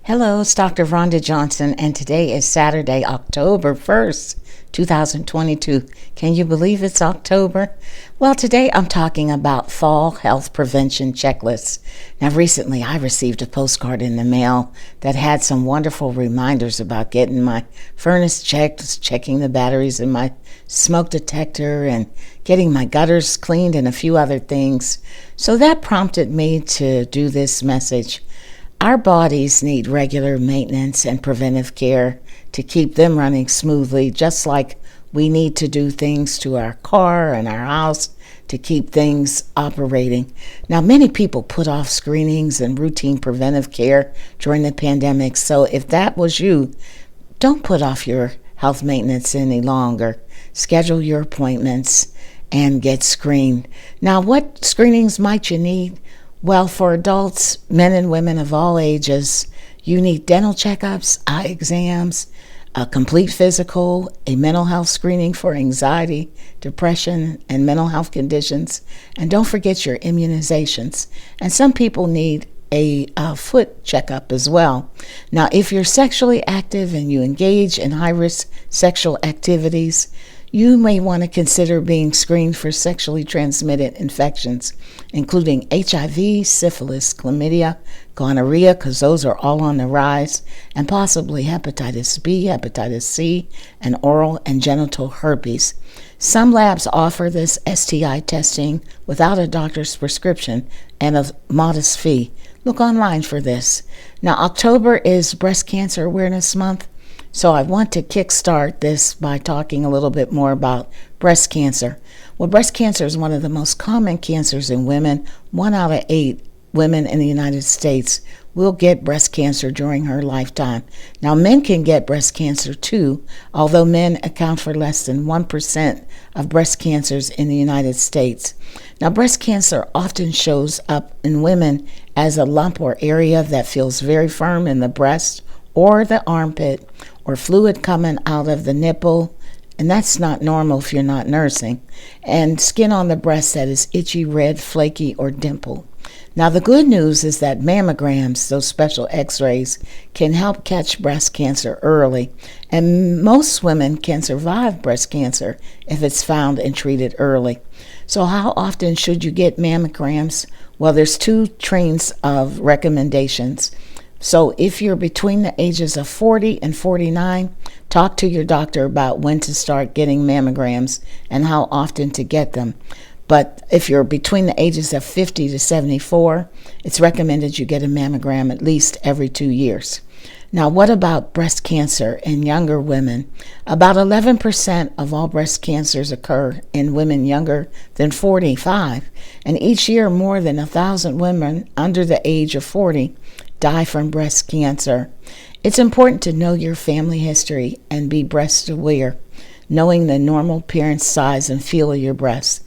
Hello, it's Dr. Rhonda Johnson, and today is Saturday, October 1st, 2022. Can you believe it's October? Well, today I'm talking about fall health prevention checklists. Now, recently I received a postcard in the mail that had some wonderful reminders about getting my furnace checked, checking the batteries in my smoke detector, and getting my gutters cleaned and a few other things. So that prompted me to do this message. Our bodies need regular maintenance and preventive care to keep them running smoothly, just like we need to do things to our car and our house to keep things operating. Now, many people put off screenings and routine preventive care during the pandemic, so if that was you, don't put off your health maintenance any longer. Schedule your appointments and get screened. Now, what screenings might you need? Well, for adults, men and women of all ages, you need dental checkups, eye exams, a complete physical, a mental health screening for anxiety, depression, and mental health conditions. And don't forget your immunizations. And some people need a foot checkup as well. Now, if you're sexually active and you engage in high-risk sexual activities, you may want to consider being screened for sexually transmitted infections, including HIV, syphilis, chlamydia, gonorrhea, because those are all on the rise, and possibly hepatitis B, hepatitis C, and oral and genital herpes. Some labs offer this STI testing without a doctor's prescription and a modest fee. Look online for this. Now, October is Breast Cancer Awareness Month. So I want to kickstart this by talking a little bit more about breast cancer. Well, breast cancer is one of the most common cancers in women. 1 out of 8 women in the United States will get breast cancer during her lifetime. Now, men can get breast cancer too, although men account for less than 1% of breast cancers in the United States. Now, breast cancer often shows up in women as a lump or area that feels very firm in the breast or the armpit, or fluid coming out of the nipple, and that's not normal if you're not nursing, and skin on the breast that is itchy, red, flaky, or dimpled. Now, the good news is that mammograms, those special x-rays, can help catch breast cancer early, and most women can survive breast cancer if it's found and treated early. So how often should you get mammograms? Well, there's 2 trains of recommendations. So if you're between the ages of 40 and 49, talk to your doctor about when to start getting mammograms and how often to get them. But if you're between the ages of 50 to 74, it's recommended you get a mammogram at least every 2 years. Now, what about breast cancer in younger women? About 11% of all breast cancers occur in women younger than 45, and each year more than 1,000 women under the age of 40 die from breast cancer. It's important to know your family history and be breast aware, knowing the normal appearance, size, and feel of your breasts,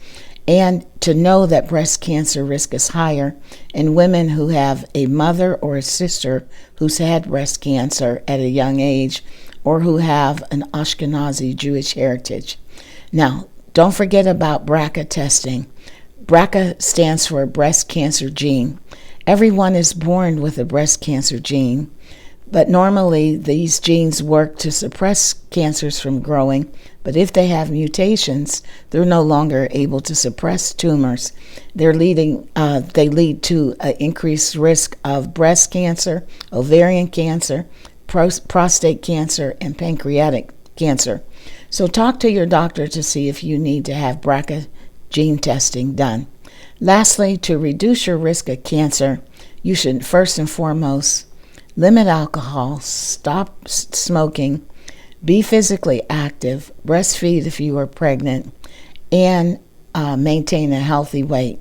and to know that breast cancer risk is higher in women who have a mother or a sister who's had breast cancer at a young age, or who have an Ashkenazi Jewish heritage. Now, don't forget about BRCA testing. BRCA stands for breast cancer gene. Everyone is born with a breast cancer gene, but normally these genes work to suppress cancers from growing, but if they have mutations, they're no longer able to suppress tumors. They lead to an increased risk of breast cancer, ovarian cancer, prostate cancer, and pancreatic cancer. So talk to your doctor to see if you need to have BRCA gene testing done. Lastly, to reduce your risk of cancer, you should first and foremost limit alcohol, stop smoking, be physically active, breastfeed if you are pregnant, and maintain a healthy weight.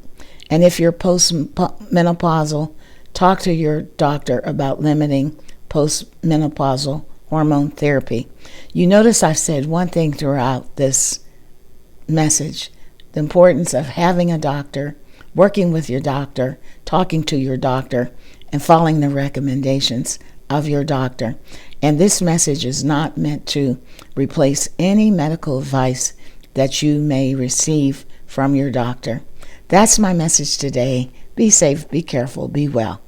And if you're postmenopausal, talk to your doctor about limiting postmenopausal hormone therapy. You notice I've said one thing throughout this message: the importance of having a doctor, working with your doctor, talking to your doctor, and following the recommendations of your doctor. And this message is not meant to replace any medical advice that you may receive from your doctor. That's my message today. Be safe, be careful, be well.